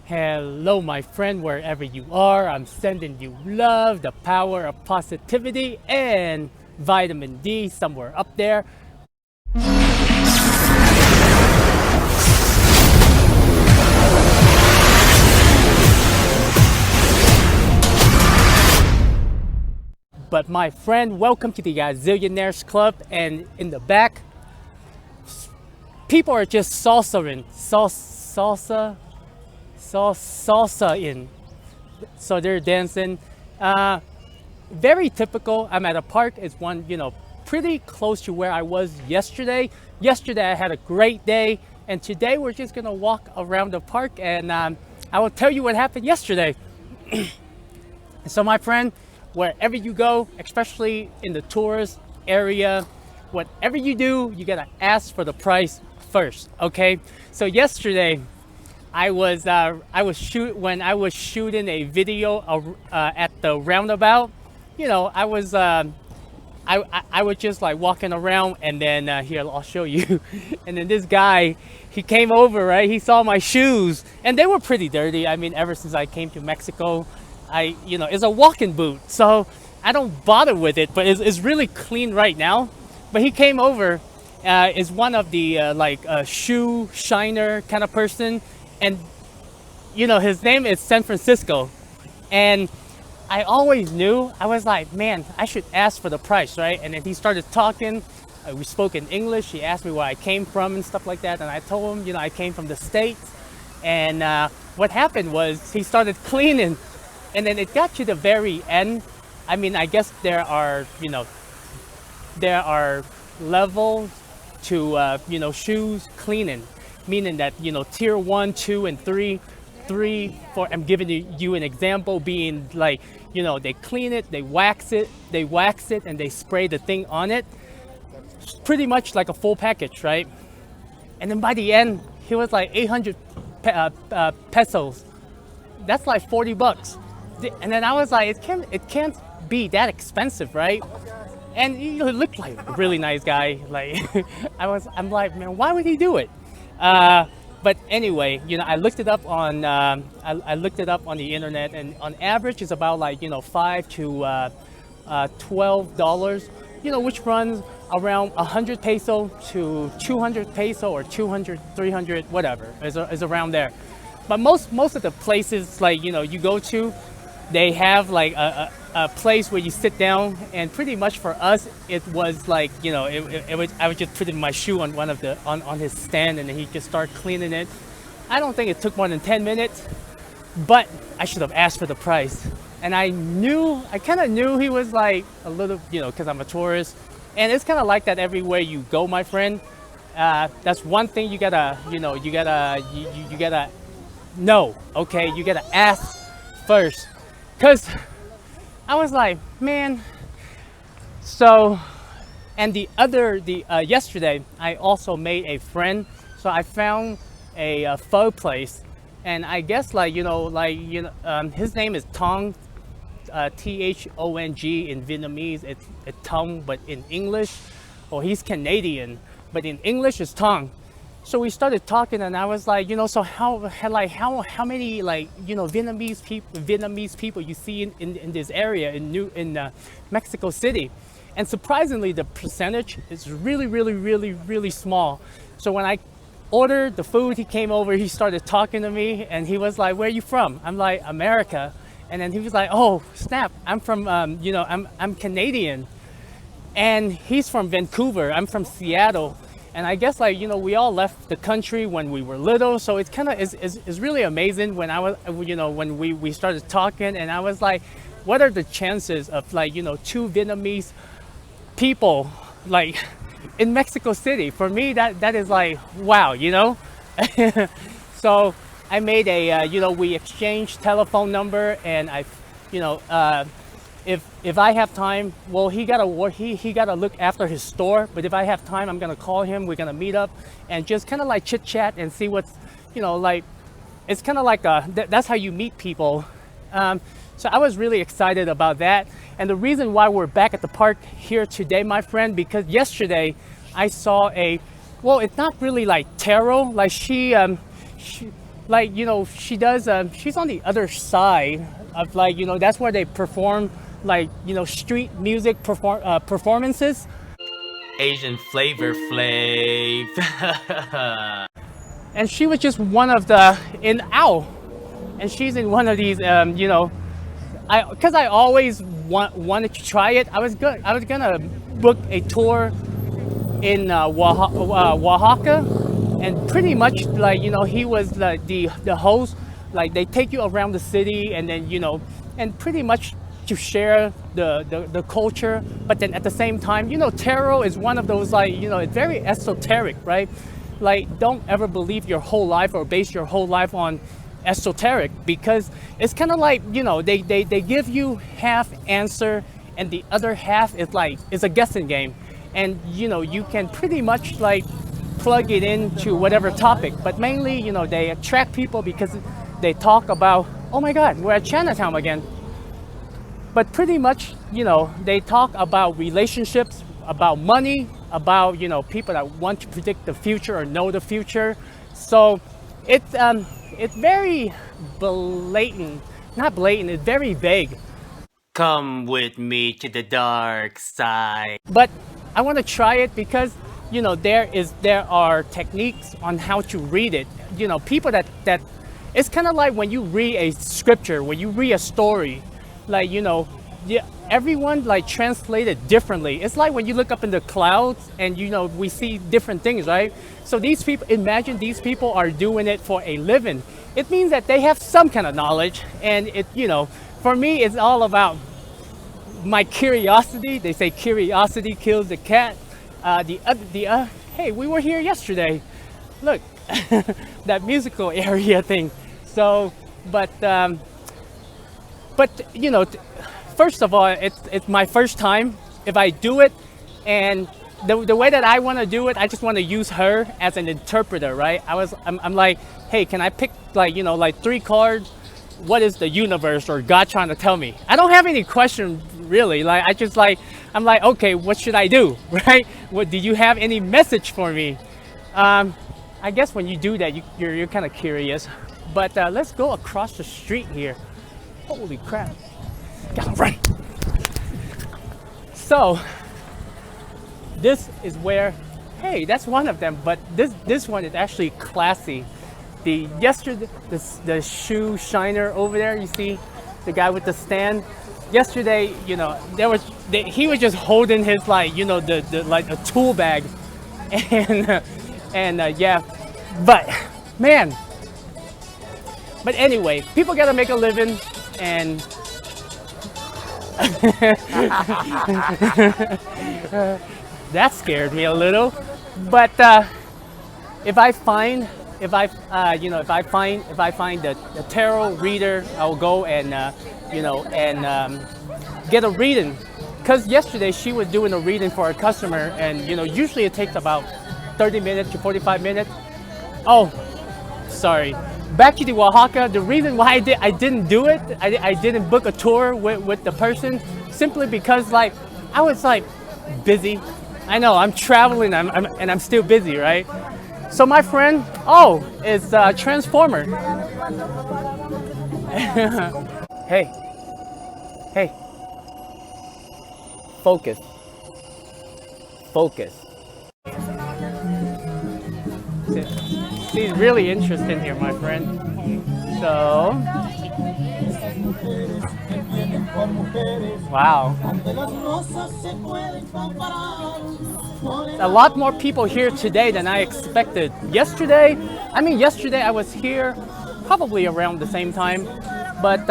Hello, my friend, wherever you are. I'm sending you love, the power of positivity, and vitamin D somewhere up there. But, my friend, welcome to the Zillionaires Club. And in the back, people are just salsa in. So they're dancing. Very typical. I'm at a park. It's one, pretty close to where I was yesterday. Yesterday I had a great day, and today we're just gonna walk around the park, and I will tell you what happened yesterday. So, my friend, wherever you go, especially in the tourist area, whatever you do, you gotta ask for the price first. Okay. So yesterday, when I was shooting a video at the roundabout. I was just like walking around, and then here, I'll show you. And then this guy, he came over, right? He saw my shoes, and they were pretty dirty. I mean, ever since I came to Mexico, it's a walking boot, so I don't bother with it. But it's really clean right now. But he came over, is one of the shoe shiner kind of person, and his name is San Francisco, and I always knew. I was like, man, I should ask for the price, right? And then he started talking. We spoke in English. He asked me where I came from and stuff like that, and I told him, I came from the States. And what happened was he started cleaning, and then it got to the very end. I mean, I guess there are levels to shoes cleaning, meaning that tier 1, 2, and 3. For I'm giving you an example, being like, they clean it, they wax it, and they spray the thing on it. It's pretty much like a full package, right? And then by the end, he was like 800 pesos. That's like $40. And then I was like, it can't be that expensive, right? And he looked like a really nice guy. Like, I'm like, man, why would he do it? But anyway, I looked it up on I looked it up on the internet, and on average, it's about like $5 to $12, which runs around 100 peso to 200 peso, or 200, 300, whatever is around there. But most of the places, like you go to, they have like a place where you sit down, and pretty much for us, it was like I was just putting my shoe on on his stand, and then he just started cleaning it. I don't think it took more than 10 minutes, but I should have asked for the price. And I kind of knew he was like a little, because I'm a tourist, and it's kind of like that everywhere you go, my friend. That's one thing you gotta know. Okay, you gotta ask first, because I was like, man. So, and yesterday, I also made a friend. So I found a pho place, and I guess his name is Tong, Thong in Vietnamese. It's Tong, but in English, or he's Canadian, but in English it's Tong. So we started talking, and I was like, so how many Vietnamese people you see in this area in Mexico City? And surprisingly, the percentage is really, really, really, really small. So when I ordered the food, he came over, he started talking to me, and he was like, "Where are you from?" I'm like, "America." And then he was like, "Oh, snap! I'm from I'm Canadian," and he's from Vancouver. I'm from Seattle. And I guess we all left the country when we were little, so it's kind of is really amazing when when we started talking, and I was like, what are the chances of two Vietnamese people like in Mexico City? For me, that is like, wow, So I made we exchanged telephone number, and if I have time, well, he gotta look after his store. But if I have time, I'm gonna call him. We're gonna meet up and just kind of like chit chat and see what's, it's kind of like that's how you meet people. So I was really excited about that. And the reason why we're back at the park here today, my friend, because yesterday I saw it's not really like tarot. Like she like she does. She's on the other side of like that's where they perform like street music performances. Asian flavor flav. And she was just one of the in OW, and she's in one of these. Because I always wanted to try it. I was gonna book a tour in Oaxaca, and pretty much like he was like the host. Like they take you around the city, and then and pretty much to share the culture. But then at the same time, tarot is one of those like it's very esoteric, right? Like don't ever believe your whole life or base your whole life on esoteric, because it's kind of like they give you half answer and the other half is a guessing game, and you can pretty much like plug it into whatever topic, but mainly they attract people because they talk about, oh my god, we're at Chinatown again, but pretty much they talk about relationships, about money, about people that want to predict the future or know the future. So it's very blatant, not blatant, it's very vague. Come with me to the dark side. But I want to try it because there are techniques on how to read it. People that it's kind of like when you read a scripture, when you read a story, like yeah, everyone like translate it differently. It's like when you look up in the clouds and we see different things, right? So these people, imagine these people are doing it for a living. It means that they have some kind of knowledge, and for me, it's all about my curiosity. They say curiosity kills the cat. Hey, we were here yesterday. Look, that musical area thing. So, but first of all, it's my first time. If I do it, and the way that I want to do it, I just want to use her as an interpreter, right? I'm like, hey, can I pick like 3 cards? What is the universe or God trying to tell me? I don't have any question really. Like I'm like, okay, what should I do, right? What do you have any message for me? I guess when you do that, you're kind of curious. But let's go across the street here. Holy crap! Gotta run. So this is where, hey, that's one of them. But this one is actually classy. The shoe shiner over there, you see the guy with the stand. Yesterday, he was just holding his the like a tool bag, and yeah, but man. But anyway, people gotta make a living, and that scared me a little. But if I find the tarot reader, I'll go and get a reading. Because yesterday she was doing a reading for a customer, and usually it takes about 30 minutes to 45 minutes. Oh, sorry. Back to the Oaxaca. The reason why I didn't do it, I didn't book a tour with the person, simply because I was busy. I know I'm traveling, and I'm still busy, right? So my friend, is Transformer. Hey, focus. She's really interested here, my friend. So, wow. A lot more people here today than I expected. Yesterday I was here probably around the same time, but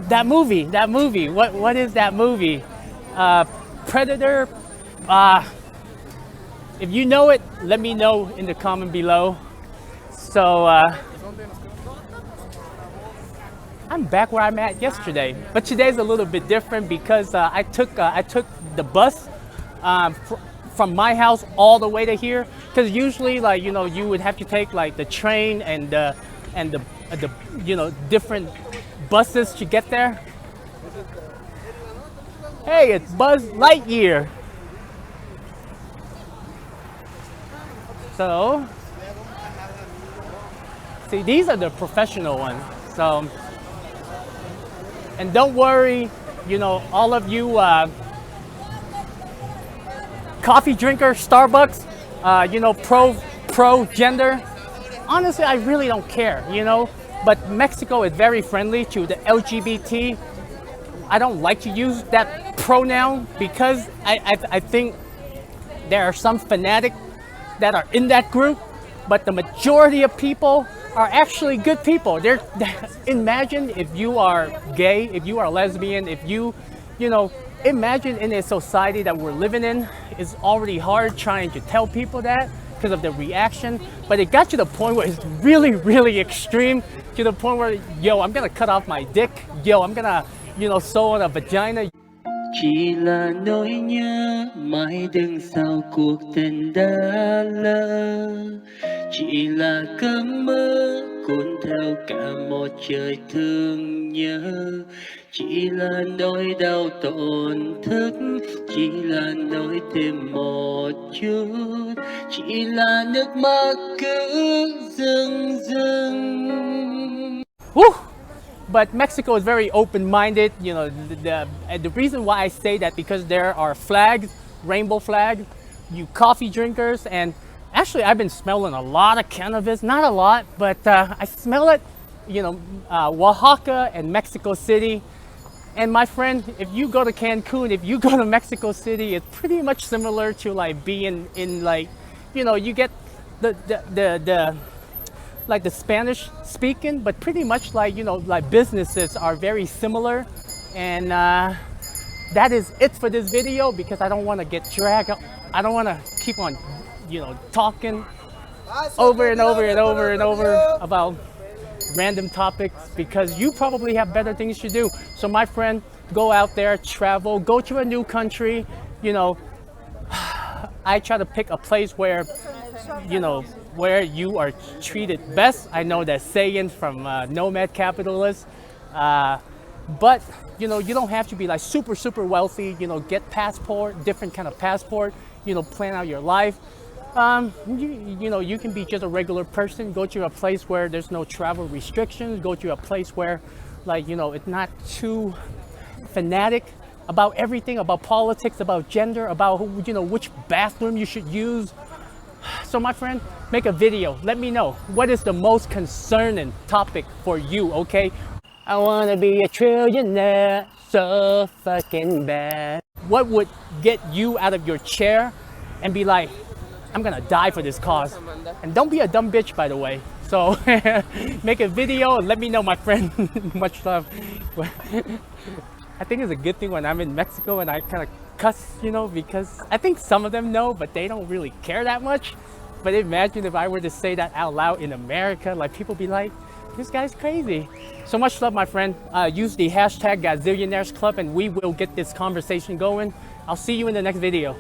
that movie. What is that movie? Predator. If you know it, let me know in the comment below. So I'm back where I'm at yesterday, but today's a little bit different because I took the bus from my house all the way to here. Because usually, you would have to take the train and the different buses to get there. Hey, it's Buzz Lightyear. So, see, these are the professional ones. So, and don't worry, you know, all of you coffee drinker, Starbucks, you know, pro gender. Honestly, I really don't care, you know. But Mexico is very friendly to the LGBT. I don't like to use that pronoun because I think there are some fanatics that are in that group, but the majority of people are actually good people. Imagine if you are gay, if you are lesbian, if you know, imagine in a society that we're living in, it's already hard trying to tell people that because of the reaction, but it got to the point where it's really, really extreme, to the point where, yo, I'm gonna cut off my dick, yo, I'm gonna, you know, sew on a vagina. Chỉ là nỗi nhớ mãi đằng sau cuộc tình đã lỡ, chỉ là cơn mơ cuốn theo cả một trời thương nhớ, chỉ là nỗi đau tổn thức, chỉ là nỗi thêm một chút, chỉ là nước mắt cứ rưng rưng. Woo! But Mexico is very open-minded. You know, the reason why I say that, because there are flags, rainbow flags, you coffee drinkers, and actually I've been smelling a lot of cannabis, not a lot, but I smell it, you know, Oaxaca and Mexico City. And my friend, if you go to Cancun, if you go to Mexico City, it's pretty much similar to like being in, like, you know, you get the like the Spanish speaking, but pretty much like, you know, like businesses are very similar. And that is it for this video, because I don't want to get dragged up. I don't want to keep on, you know, talking over and over and over and over about random topics, because you probably have better things to do. So my friend, go out there, travel, go to a new country. You know, I try to pick a place where, you know, where you are treated best. I know that saying from Nomad Capitalist, but you know, you don't have to be like super wealthy. You know, get passport, different kind of passport. You know, plan out your life. You know, you can be just a regular person. Go to a place where there's no travel restrictions. Go to a place where, like, you know, it's not too fanatic about everything, about politics, about gender, about who, you know, which bathroom you should use. So my friend, make a video. Let me know what is the most concerning topic for you, okay? I wanna be a trillionaire so fucking bad. What would get you out of your chair and be like, I'm gonna die for this cause? And don't be a dumb bitch, by the way. So make a video and let me know, my friend. Much love. I think it's a good thing when I'm in Mexico and I kind of cuss, you know, because I think some of them know, but they don't really care that much. But imagine if I were to say that out loud in America, like people be like, this guy's crazy. So much love, my friend. Use the hashtag #GazillionairesClub and we will get this conversation going. I'll see you in the next video.